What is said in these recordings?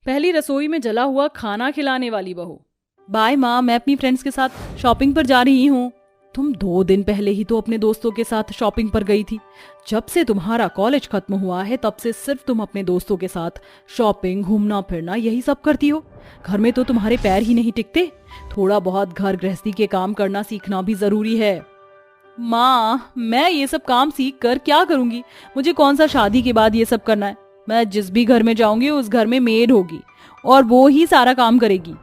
पहली रसोई में जला हुआ खाना खिलाने वाली बहू। बाय माँ, मैं अपनी फ्रेंड्स के साथ शॉपिंग पर जा रही हूँ। तुम 2 दिन पहले ही तो अपने दोस्तों के साथ शॉपिंग पर गई थी। जब से तुम्हारा कॉलेज खत्म हुआ है तब से सिर्फ तुम अपने दोस्तों के साथ शॉपिंग, घूमना फिरना यही सब करती हो। घर में तो तुम्हारे पैर ही नहीं टिकते। थोड़ा बहुत घर गृहस्थी के काम करना सीखना भी जरूरी है। माँ, मैं ये सब काम सीख कर क्या करूंगी? मुझे कौन सा शादी के बाद ये सब करना है? मैं जिस भी घर में जाऊंगी उस घर में मेड होगी और वो ही सारा काम करेगी।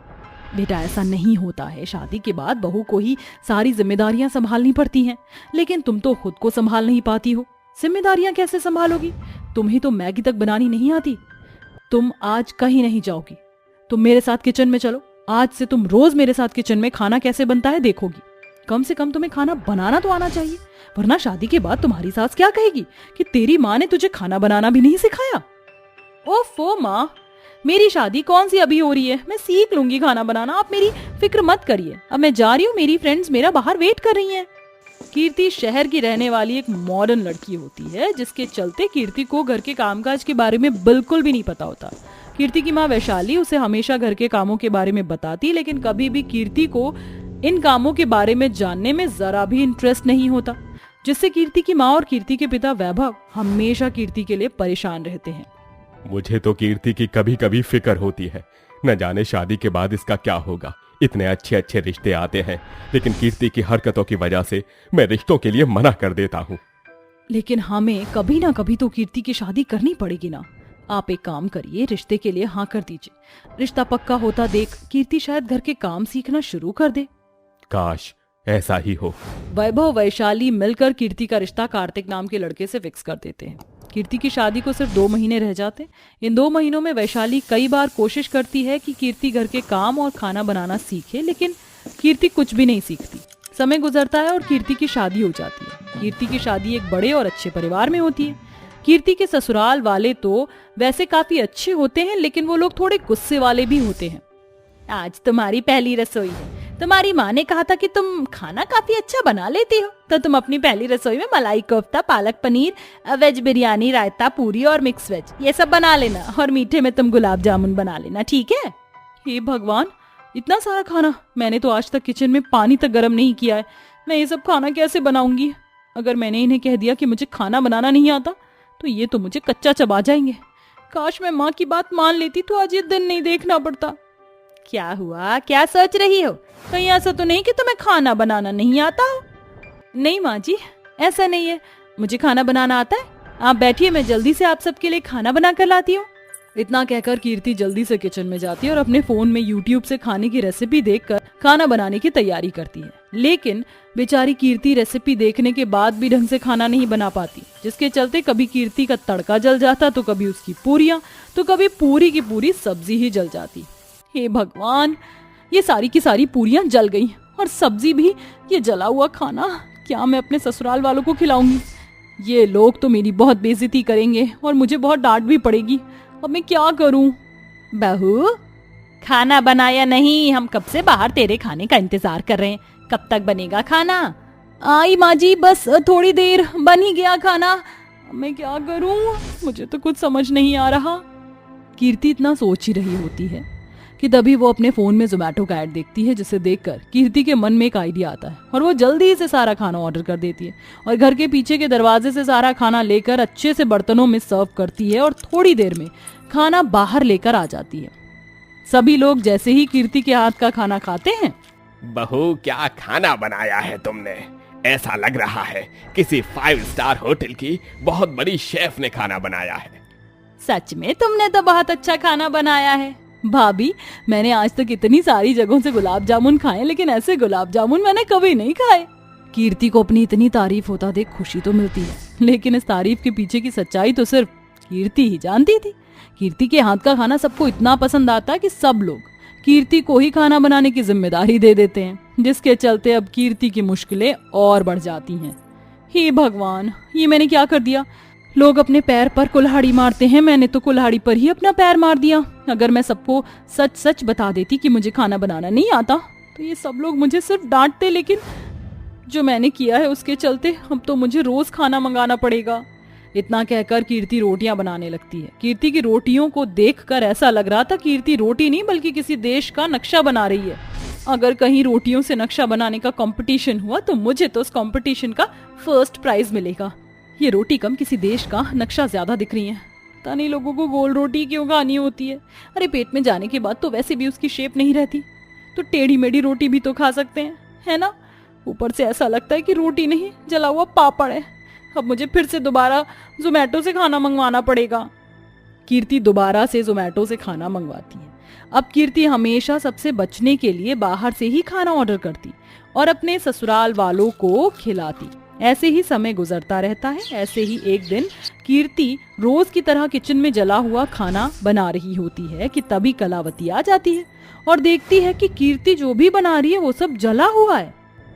बेटा, ऐसा नहीं होता है। शादी के बाद बहू को ही सारी जिम्मेदारियां संभालनी पड़ती हैं। लेकिन तुम तो खुद को संभाल नहीं पाती हो, जिम्मेदारियां कैसे संभालोगी? तुम्हें तो मैगी तक बनानी नहीं आती। तुम आज कहीं नहीं जाओगी। तुम मेरे साथ किचन में चलो। आज से तुम रोज मेरे साथ किचन में खाना कैसे बनता है देखोगी। कम से कम तुम्हें खाना बनाना तो आना चाहिए, वरना शादी के बाद तुम्हारी सास क्या कहेगी कि तेरी माँ ने तुझे खाना बनाना भी नहीं सिखाया। ओफो माँ, मेरी शादी कौन सी अभी हो रही है? मैं सीख लूंगी खाना बनाना, आप मेरी फिक्र मत करिए। अब मैं जा रही हूँ, मेरी फ्रेंड्स मेरा बाहर वेट कर रही हैं। कीर्ति शहर की रहने वाली एक मॉडर्न लड़की होती है, जिसके चलते कीर्ति को घर के कामकाज के बारे में बिल्कुल भी नहीं पता होता। कीर्ति की माँ वैशाली उसे हमेशा घर के कामों के बारे में बताती, लेकिन कभी भी कीर्ति को इन कामों के बारे में जानने में जरा भी इंटरेस्ट नहीं होता, जिससे कीर्ति की माँ और कीर्ति के पिता वैभव हमेशा कीर्ति के लिए परेशान रहते हैं। मुझे तो कीर्ति की कभी कभी फिक्र होती है। न जाने शादी के बाद इसका क्या होगा। इतने अच्छे अच्छे रिश्ते आते हैं, लेकिन कीर्ति की हरकतों की वजह से मैं रिश्तों के लिए मना कर देता हूँ। लेकिन हमें कभी ना कभी तो कीर्ति की शादी करनी पड़ेगी ना। आप एक काम करिए, रिश्ते के लिए हाँ कर दीजिए। रिश्ता पक्का होता देख कीर्ति शायद घर के काम सीखना शुरू कर दे। काश ऐसा ही हो। वैभव वैशाली मिलकर कीर्ति का रिश्ता कार्तिक नाम के लड़के से फिक्स कर देते हैं। कीर्ति की शादी को सिर्फ 2 महीने रह जाते। इन 2 महीनों में वैशाली कई बार कोशिश करती है कि कीर्ति घर के काम और खाना बनाना सीखे, लेकिन कीर्ति कुछ भी नहीं सीखती। समय गुजरता है और कीर्ति की शादी हो जाती है। कीर्ति की शादी एक बड़े और अच्छे परिवार में होती है। कीर्ति के ससुराल वाले तो वैसे काफी अच्छे होते हैं, लेकिन वो लोग थोड़े गुस्से वाले भी होते हैं। आज तुम्हारी पहली रसोई है। तुम्हारी माँ ने कहा था कि तुम खाना काफी अच्छा बना लेती हो, तो तुम अपनी पहली रसोई में मलाई कोफ्ता, पालक पनीर, वेज बिरयानी, रायता, पूरी और मिक्स वेज ये सब बना लेना, और मीठे में तुम गुलाब जामुन बना लेना, ठीक है? हे भगवान, इतना सारा खाना! मैंने तो आज तक किचन में पानी तक गर्म नहीं किया है। मैं ये सब खाना कैसे बनाऊंगी? अगर मैंने इन्हें कह दिया कि मुझे खाना बनाना नहीं आता तो ये तो मुझे कच्चा चबा जाएंगे। काश मैं माँ की बात मान लेती तो आज ये दिन नहीं देखना पड़ता। क्या हुआ? क्या सोच रही हो? कहीं ऐसा तो नहीं कि तुम्हें खाना बनाना नहीं आता हो? नहीं माँ जी, ऐसा नहीं है। मुझे खाना बनाना आता है। आप बैठिए, मैं जल्दी से आप सबके लिए खाना बना कर लाती हूँ। इतना कहकर कीर्ति जल्दी से किचन में जाती है और अपने फोन में यूट्यूब से खाने की रेसिपी देखकर खाना बनाने की तैयारी करती है। लेकिन बेचारी कीर्ति रेसिपी देखने के बाद भी ढंग से खाना नहीं बना पाती, जिसके चलते कभी कीर्ति का तड़का जल जाता, तो कभी उसकी पूरियां, तो कभी पूरी की पूरी सब्जी ही जल जाती। हे भगवान, ये सारी की सारी पूरियां जल गई और सब्जी भी। ये जला हुआ खाना क्या मैं अपने ससुराल वालों को खिलाऊंगी? ये लोग तो मेरी बहुत बेइज्जती करेंगे और मुझे बहुत डांट भी पड़ेगी। अब मैं क्या करूं? बहू, खाना बनाया नहीं? हम कब से बाहर तेरे खाने का इंतजार कर रहे हैं। कब तक बनेगा खाना? आई माँ जी, बस थोड़ी देर, बन ही गया खाना। मैं क्या करूं? मुझे तो कुछ समझ नहीं आ रहा। कीर्ति इतना सोच ही रही होती है कि तभी वो अपने फोन में जोमेटो का ऐड देखती है, जिसे देखकर कीर्ति के मन में एक आइडिया आता है और वो जल्दी से सारा खाना ऑर्डर कर देती है और घर के पीछे के दरवाजे से सारा खाना लेकर अच्छे से बर्तनों में सर्व करती है और थोड़ी देर में खाना बाहर लेकर आ जाती है। सभी लोग जैसे ही कीर्ति के हाथ का खाना खाते हैं, बहू, क्या खाना बनाया है तुमने? ऐसा लग रहा है किसी 5 स्टार होटल की बहुत बड़ी शेफ ने खाना बनाया है। सच में तुमने तो बहुत अच्छा खाना बनाया है। भाभी, मैंने आज तक इतनी सारी जगहों से गुलाब जामुन खाए, लेकिन ऐसे गुलाब जामुन मैंने कभी नहीं खाए। कीर्ति को अपनी इतनी तारीफ होता देख खुशी तो मिलती है, लेकिन इस तारीफ के पीछे की सच्चाई तो सिर्फ कीर्ति ही जानती थी। कीर्ति के हाथ का खाना सबको इतना पसंद आता है कि सब लोग कीर्ति को ही खाना बनाने की जिम्मेदारी दे देते हैं, जिसके चलते अब कीर्ति की मुश्किलें और बढ़ जाती हैं। हे भगवान, ये मैंने क्या कर दिया? लोग अपने पैर पर कुल्हाड़ी मारते हैं, मैंने तो कुल्हाड़ी पर ही अपना पैर मार दिया। अगर मैं सबको सच सच बता देती कि मुझे खाना बनाना नहीं आता तो ये सब लोग मुझे सिर्फ डांटते, लेकिन जो मैंने किया है उसके चलते अब तो मुझे रोज खाना मंगाना पड़ेगा। इतना कहकर कीर्ति रोटियां बनाने लगती है। कीर्ति की रोटियों को देखकर ऐसा लग रहा था कीर्ति रोटी नहीं बल्कि किसी देश का नक्शा बना रही है। अगर कहीं रोटियों से नक्शा बनाने का कंपटीशन हुआ तो मुझे तो उस कंपटीशन का फर्स्ट प्राइज मिलेगा। ये रोटी कम किसी देश का नक्शा ज्यादा दिख रही है। पता नहीं लोगों को गोल रोटी क्यों खानी होती है। अरे पेट में जाने के बाद तो वैसे भी उसकी शेप नहीं रहती, तो टेढ़ी मेढ़ी रोटी भी तो खा सकते हैं, है ना। ऊपर से ऐसा लगता है कि रोटी नहीं जला हुआ पापड़ है। अब मुझे फिर से दोबारा जोमेटो से खाना मंगवाना पड़ेगा। कीर्ति दोबारा से जोमेटो से खाना मंगवाती है। अब कीर्ति हमेशा सबसे बचने के लिए बाहर से ही खाना ऑर्डर करती और अपने ससुराल वालों को खिलाती। ऐसे ही समय गुजरता रहता है। ऐसे ही एक दिन कीर्ति रोज की तरह किचन में जला हुआ खाना बना रही होती है कि तभी कलावती आ जाती है और देखती है कि कीर्ति जो भी बना रही है वो सब जला हुआ है।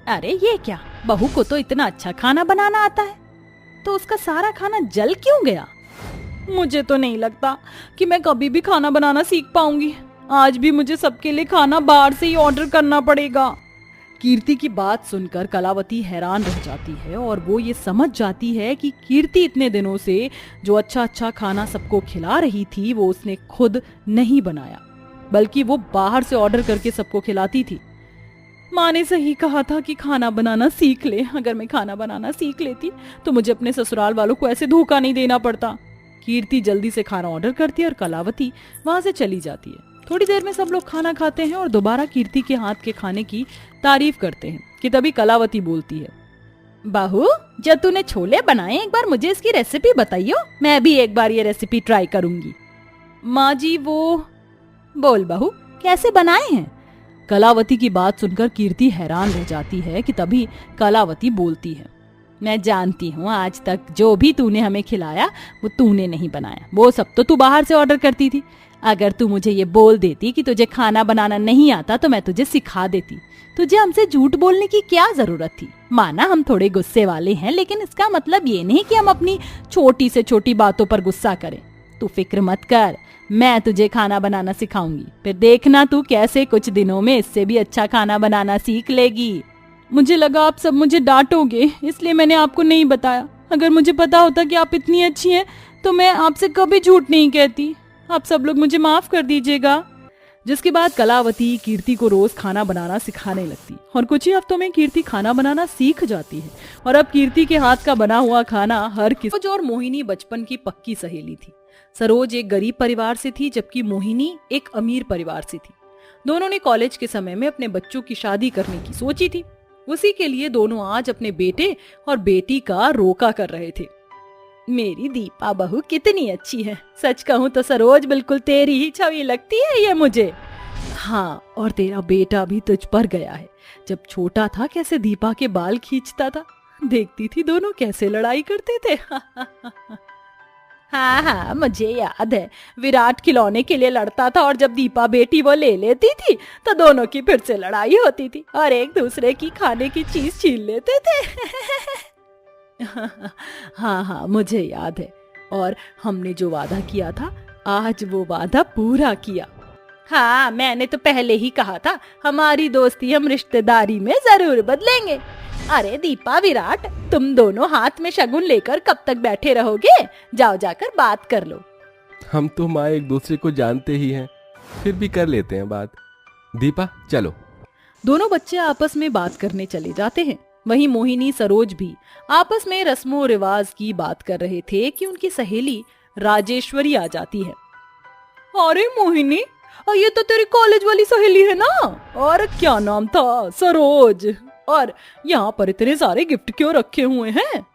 अरे ये क्या, बहू को तो इतना अच्छा खाना बनाना आता है, तो उसका सारा खाना जल क्यों गया। मुझे तो नहीं लगता कि मैं कभी भी खाना बनाना सीख पाऊंगी। आज भी मुझे सबके लिए खाना बाहर से ही ऑर्डर करना पड़ेगा। कीर्ति की बात सुनकर कलावती हैरान रह जाती है और वो ये समझ जाती है कि कीर्ति इतने दिनों से जो अच्छा अच्छा खाना सबको खिला रही थी वो उसने खुद नहीं बनाया, बल्कि वो बाहर से ऑर्डर करके सबको खिलाती थी। माँ ने सही कहा था कि खाना बनाना सीख ले। अगर मैं खाना बनाना सीख लेती तो मुझे अपने ससुराल वालों को ऐसे धोखा नहीं देना पड़ता। कीर्ति जल्दी से खाना ऑर्डर करती है और कलावती वहां से चली जाती है। थोड़ी देर में सब लोग खाना खाते हैं और दोबारा कीर्ति के हाथ के खाने की तारीफ करते हैं कि तभी कलावती बोलती है, बहू जब तूने छोले बनाए एक बार मुझे इसकी रेसिपी बताइयो, मैं भी एक बार ये रेसिपी ट्राई करूंगी। माँ जी वो, बोल बहू कैसे बनाए हैं। कलावती की बात सुनकर कीर्ति हैरान रह जाती है कि तभी कलावती बोलती है, मैं जानती हूँ आज तक जो भी तूने हमें खिलाया वो तूने नहीं बनाया, वो सब तो तू बाहर से ऑर्डर करती थी। अगर तू मुझे ये बोल देती कि तुझे खाना बनाना नहीं आता तो मैं तुझे सिखा देती। तुझे हमसे झूठ बोलने की क्या जरूरत थी। माना हम थोड़े गुस्से वाले हैं, लेकिन इसका मतलब ये नहीं कि हम अपनी छोटी से छोटी बातों पर गुस्सा करें। तू फिक्र मत कर, मैं तुझे खाना बनाना सिखाऊंगी, फिर देखना तू कैसे कुछ दिनों में इससे भी अच्छा खाना बनाना सीख लेगी। मुझे लगा आप सब मुझे डांटोगे, इसलिए मैंने आपको नहीं बताया। अगर मुझे पता होता कि आप इतनी अच्छी हैं तो मैं आपसे कभी झूठ नहीं कहती। आप सब लोग मुझे माफ कर दीजिएगा। जिसके बाद कलावती कीर्ति को रोज खाना बनाना सिखाने लगती और कुछ ही हफ्तों में कीर्ति खाना बनाना सीख जाती है और अब कीर्ति के हाथ का बना हुआ खाना हर किसी। सरोज और मोहिनी बचपन की पक्की सहेली थी। सरोज एक गरीब परिवार से थी जबकि मोहिनी एक अमीर परिवार से थी। दोनों ने कॉलेज के समय में अपने बच्चों की शादी करने की सोची थी। उसी के लिए दोनों आज अपने बेटे और बेटी का रोका कर रहे थे। मेरी दीपा बहू कितनी अच्छी है, सच कहूँ तो सरोज बिल्कुल तेरी ही छवि लगती है ये मुझे। हाँ, और तेरा बेटा भी तुझ पर गया है। जब छोटा था कैसे दीपा के बाल खींचता था, देखती थी दोनों कैसे लड़ाई करते थे। हाँ हाँ मुझे याद है, विराट खिलौने के लिए लड़ता था और जब दीपा बेटी वो ले लेती थी तो दोनों की फिर से लड़ाई होती थी और एक दूसरे की खाने की चीज छीन लेते थे। हाँ हाँ मुझे याद है, और हमने जो वादा किया था आज वो वादा पूरा किया। हाँ मैंने तो पहले ही कहा था हमारी दोस्ती हम रिश्तेदारी में जरूर बदलेंगे। अरे दीपा विराट, तुम दोनों हाथ में शगुन लेकर कब तक बैठे रहोगे, जाओ जाकर बात कर लो। हम तो माँ एक दूसरे को जानते ही हैं, फिर भी कर लेते हैं बात। दीपा चलो। दोनों बच्चे आपस में बात करने चले जाते हैं। वहीं मोहिनी सरोज भी आपस में रस्मों रिवाज की बात कर रहे थे कि उनकी सहेली राजेश्वरी आ जाती है। अरे मोहिनी, ये तो तेरी कॉलेज वाली सहेली है ना, और क्या नाम था, सरोज। और यहाँ पर इतने सारे गिफ्ट क्यों रखे हुए हैं?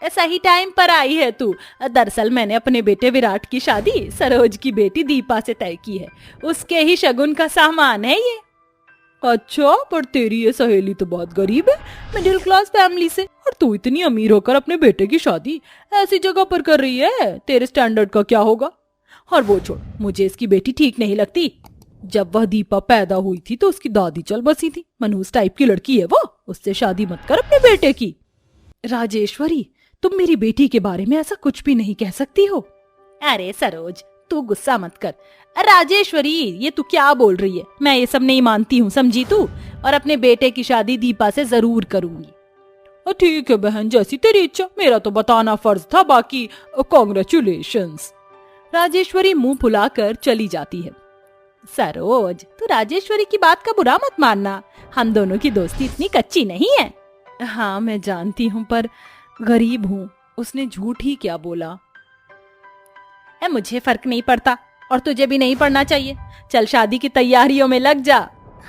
सही टाइम पर आई है तू। दरअसल मैंने अपने बेटे विराट की शादी सरोज की बेटी दीपा से तय की है, उसके ही शगुन का सामान है ये। अच्छा, पर तेरी ये सहेली तो बहुत गरीब है, मिडिल क्लास फैमिली से, और तू इतनी अमीर होकर अपने बेटे की शादी ऐसी जगह पर कर रही है, तेरे स्टैंडर्ड का क्या होगा? और वो छोड़, मुझे इसकी बेटी ठीक नहीं लगती। जब वह दीपा पैदा हुई थी तो उसकी दादी चल बसी थी, मनहूस टाइप की लड़की है वो, उससे शादी मत कर अपने बेटे की। राजेश्वरी, तुम मेरी बेटी के बारे में ऐसा कुछ भी नहीं कह सकती हो। अरे सरोज, तू गुस्सा मत कर। राजेश्वरी, ये तू क्या बोल रही है? मैं ये सब नहीं मानती हूँ, समझी तू? और अपने बेटे की शादी दीपा से जरूर करूंगी। ठीक है बहन, जैसी तेरी इच्छा, मेरा तो बताना फर्ज था, बाकी कॉन्ग्रेचुलेशंस। राजेश्वरी मुंह फुलाकर चली जाती है। सरोज, तू राजेश्वरी की बात का बुरा मत मानना, हम दोनों की दोस्ती इतनी कच्ची नहीं है। हाँ मैं जानती हूँ, पर गरीब हूँ, उसने झूठ ही क्या बोला। मुझे फर्क नहीं पड़ता और तुझे भी नहीं पड़ना चाहिए। चल शादी की तैयारियों में लग जा।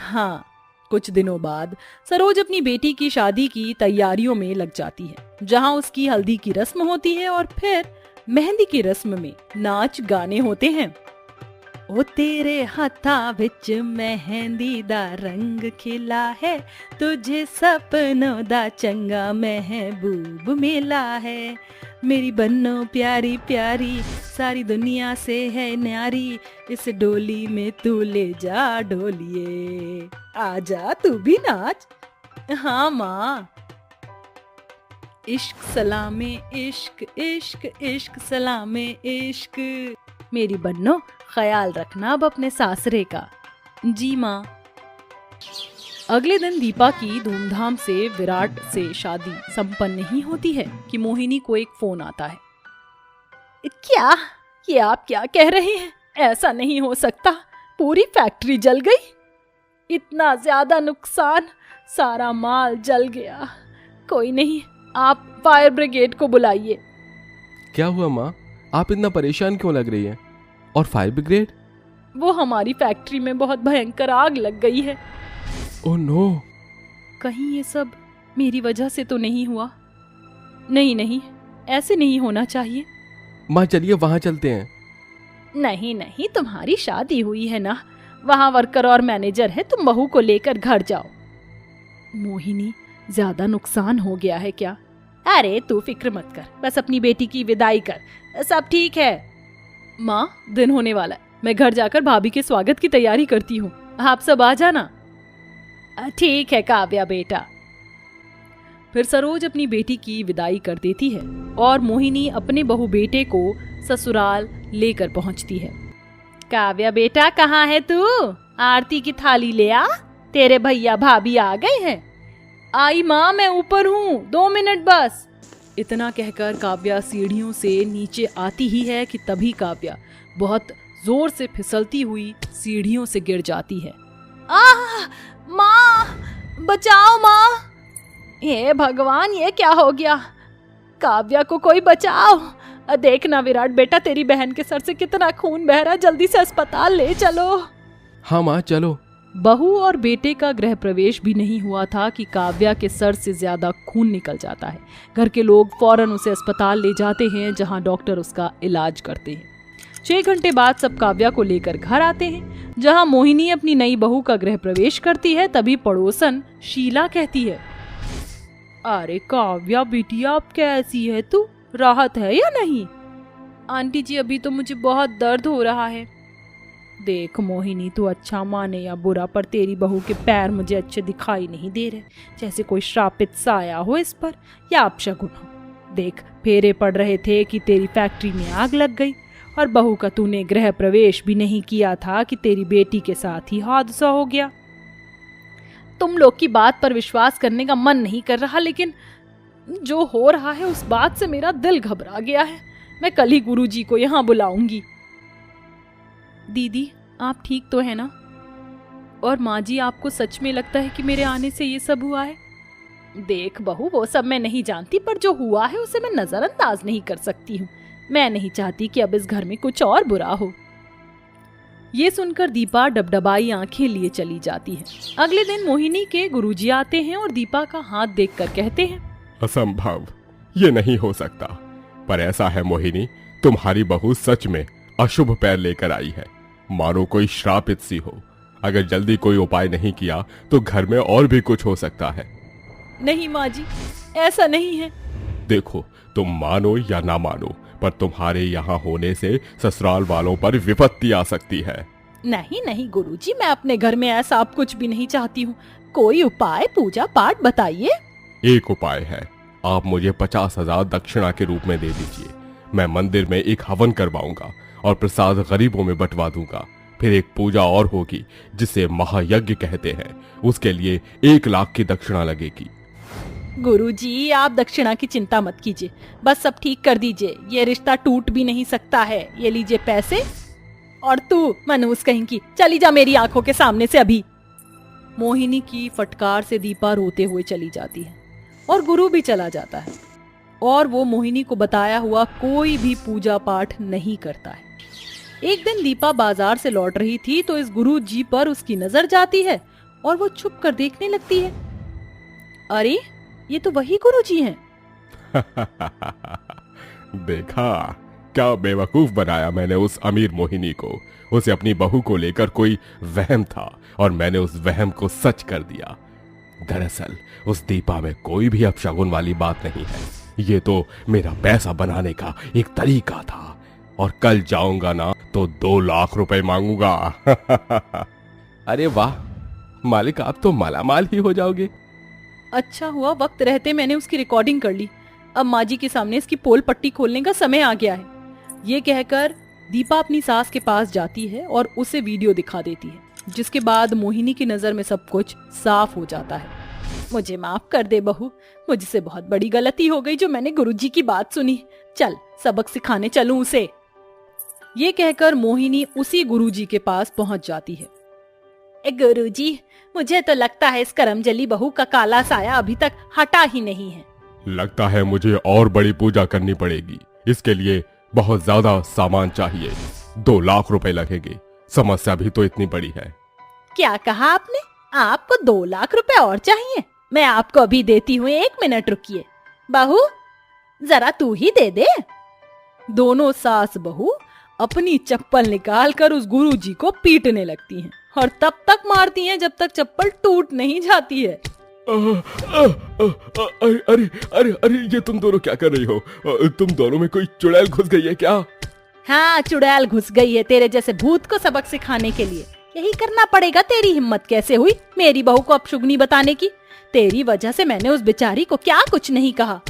हाँ, कुछ दिनों बाद सरोज अपनी बेटी की शादी की तैयारियों में लग जाती है, जहाँ उसकी हल्दी की रस्म होती है और फिर मेहंदी की रस्म में नाच गाने होते हैं। ओ तेरे हत्था विच मेहंदी दा रंग खिला है, तुझे सपनों दा चंगा महबूब मिला है। मेरी बन्नो प्यारी प्यारी, सारी दुनिया से है न्यारी, इस डोली में तू ले जा ढोलिए, आजा तू भी नाच। हाँ माँ। इश्क सलामे इश्क, इश्क इश्क सलामे इश्क। मेरी बन्नो, ख्याल रखना अब अपने सासरे का। जी माँ। अगले दिन दीपा की धूमधाम से विराट से शादी संपन्न नहीं होती है कि मोहिनी को एक फोन आता है। क्या? ये आप क्या कह रहे हैं? ऐसा नहीं हो सकता, पूरी फैक्ट्री जल गई, इतना ज्यादा नुकसान, सारा माल जल गया। कोई नहीं, आप फायर ब्रिगेड को बुलाइए। क्या हुआ माँ, आप इतना परेशान क्यों लग रही हैं? और फायर ब्रिगेड? वो हमारी फैक्ट्री में बहुत भयंकर आग लग गई है। Oh no! कहीं ये सब मेरी वजह से तो नहीं हुआ? नहीं नहीं, ऐसे नहीं होना चाहिए। माँ चलिए वहाँ चलते हैं। नहीं नहीं, तुम्हारी शादी हुई है ना, वहाँ वर्कर और मैनेजर है, तुम बहू को लेकर घर जाओ। मोहिनी, ज्यादा नुकसान हो गया है क्या? अरे तू फिक्र मत कर, बस अपनी बेटी की विदाई कर, सब ठीक है। माँ, दिन होने वाला है, मैं घर जाकर भाभी के स्वागत की तैयारी करती हूँ, आप सब आ जाना। ठीक है काव्या बेटा। फिर सरोज अपनी बेटी की विदाई कर देती है और मोहिनी अपने बहू बेटे को ससुराल लेकर पहुंचती है। काव्या बेटा, कहाँ है तू? आरती की थाली ले आ, तेरे भैया भाभी आ गए हैं। आई माँ, मैं ऊपर हूँ, 2 मिनट बस। इतना कहकर काव्या सीढ़ियों से नीचे आती ही है कि तभी काव्या बहुत जोर से फिसलती हुई सीढ़ियों से गिर जाती है। आह माँ, बचाओ माँ। हे भगवान, ये क्या हो गया? काव्या को कोई बचाओ। देखना विराट बेटा, तेरी बहन के सर से कितना खून बह रहा है, जल्दी से अस्पताल ले चलो। हाँ माँ चलो। बहू और बेटे का गृह प्रवेश भी नहीं हुआ था कि काव्या के सर से ज्यादा खून निकल जाता है। घर के लोग फौरन उसे अस्पताल ले जाते हैं, जहां डॉक्टर उसका इलाज करते हैं। 6 घंटे बाद सब काव्या को लेकर घर आते हैं, जहां मोहिनी अपनी नई बहू का गृह प्रवेश करती है। तभी पड़ोसन शीला कहती है, अरे काव्या बिटिया, अब कैसी है तू? राहत है या नहीं? आंटी जी, अभी तो मुझे बहुत दर्द हो रहा है। देख मोहिनी, तू अच्छा माने या बुरा, पर तेरी बहू के पैर मुझे अच्छे दिखाई नहीं दे रहे, जैसे कोई श्रापित साया हो इस पर या अपशगुन हो। देख, फेरे पड़ रहे थे कि तेरी फैक्ट्री में आग लग गई, और बहू का तूने गृह प्रवेश भी नहीं किया था कि तेरी बेटी के साथ ही हादसा हो गया। तुम लोग की बात पर विश्वास करने का मन नहीं कर रहा, लेकिन जो हो रहा है उस बात से मेरा दिल घबरा गया है। मैं कल ही गुरुजी को यहाँ बुलाऊंगी। दीदी, आप ठीक तो है ना? और माँ जी, आपको सच में लगता है कि मेरे आने से ये सब हुआ है? देख बहू, वो सब मैं नहीं जानती, पर जो हुआ है उसे मैं नजरअंदाज नहीं कर सकती हूँ। मैं नहीं चाहती कि अब इस घर में कुछ और बुरा हो। ये सुनकर दीपा डबडबाई आंखें लिए चली जाती है। अगले दिन मोहिनी के गुरुजी आते हैं और दीपा का हाथ देखकर कहते हैं, असंभव, ये नहीं हो सकता। पर ऐसा है मोहिनी, तुम्हारी बहू सच में अशुभ पैर लेकर आई है, मानो कोई श्रापित सी हो। अगर जल्दी कोई उपाय नहीं किया तो घर में और भी कुछ हो सकता है। नहीं माँ जी, ऐसा नहीं है। देखो, तुम मानो या ना मानो, पर तुम्हारे यहाँ होने से ससुराल वालों पर विपत्ति आ सकती है। नहीं नहीं गुरुजी, मैं अपने घर में ऐसा अब कुछ भी नहीं चाहती हूँ। कोई उपाय, पूजा पाठ बताइए। एक उपाय है, आप मुझे 50,000 दक्षिणा के रूप में दे दीजिए। मैं मंदिर में एक हवन करवाऊंगा और प्रसाद गरीबों में बंटवा दूंगा। फिर एक पूजा और होगी जिसे महायज्ञ कहते हैं, उसके लिए 1 लाख की दक्षिणा लगेगी। गुरुजी, आप दक्षिणा की चिंता मत कीजिए, बस सब ठीक कर दीजिए। ये रिश्ता टूट भी नहीं सकता है। ये लीजिए पैसे। और तू मनहूस कहीं की, चली जा मेरी आंखों के सामने से अभी। मोहिनी की फटकार से दीपा रोते हुए चली जाती है और गुरु भी चला जाता है और वो मोहिनी को बताया हुआ कोई भी पूजा पाठ नहीं करता है। एक दिन दीपा बाजार से लौट रही थी तो इस गुरु जी पर उसकी नजर जाती है और वो छुप कर देखने लगती है। अरे, ये तो वही गुरु जी हैं। देखा, क्या बेवकूफ बनाया मैंने उस अमीर मोहिनी को। उसे अपनी बहू को लेकर कोई वहम था और मैंने उस वहम को सच कर दिया। दरअसल उस दीपा में कोई भी अपशगुन वाली बात नहीं है। ये तो मेरा पैसा बनाने का एक तरीका था और कल जाऊंगा ना तो 2 लाख रुपए मांगूंगा। अरे वाह मालिक, आप तो मालामाल ही हो जाओगे। अच्छा हुआ वक्त रहते मैंने उसकी रिकॉर्डिंग कर ली। अब माँ जी के सामने इसकी पोल पट्टी खोलने का समय आ गया है। ये कहकर दीपा अपनी सास के पास जाती है और उसे वीडियो दिखा देती है, जिसके बाद मोहिनी की नजर में सब कुछ साफ हो जाता है। मुझे माफ कर दे बहू, मुझसे बहुत बड़ी गलती हो गई जो मैंने गुरुजी की बात सुनी। चल सबक सिखाने चलूं उसे। ये कहकर मोहिनी उसी गुरुजी के पास पहुंच जाती है। गुरुजी, मुझे तो लगता है इस करमजली बहू का काला साया अभी तक हटा ही नहीं है। लगता है मुझे और बड़ी पूजा करनी पड़ेगी। इसके लिए बहुत ज्यादा सामान चाहिए। 2 लाख रुपए लगेंगे। समस्या भी तो इतनी बड़ी है। क्या कहा आपने? आपको 2 लाख रुपए और चाहिए? मैं आपको अभी देती हूँ, 1 मिनट रुकिए। बहू, जरा तू ही दे दे। दोनों सास बहू अपनी चप्पल निकालकर उस गुरुजी को पीटने लगती हैं और तब तक मारती हैं जब तक चप्पल टूट नहीं जाती है। अरे अरे अरे, ये तुम दोनों क्या कर रही हो? तुम दोनों में कोई चुड़ैल घुस गई है क्या? हाँ, चुड़ैल घुस गई है तेरे जैसे भूत को सबक सिखाने के लिए। यही करना पड़ेगा। तेरी हिम्मत कैसे हुई मेरी बहू को अपशुगनी बताने की? तेरी वजह से मैंने उस बेचारी को क्या कुछ नहीं कहा।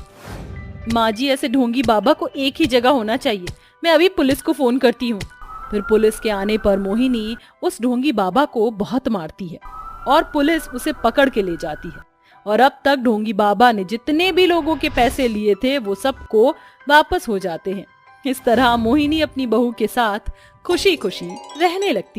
माँ जी, ऐसे ढोंगी बाबा को एक ही जगह होना चाहिए। मैं अभी पुलिस को फोन करती हूँ। फिर पुलिस के आने पर मोहिनी उस ढोंगी बाबा को बहुत मारती है और पुलिस उसे पकड़ के ले जाती है। और अब तक ढोंगी बाबा ने जितने भी लोगों के पैसे लिए थे वो सबको वापस हो जाते हैं। इस तरह मोहिनी अपनी बहू के साथ खुशी खुशी रहने लगती है।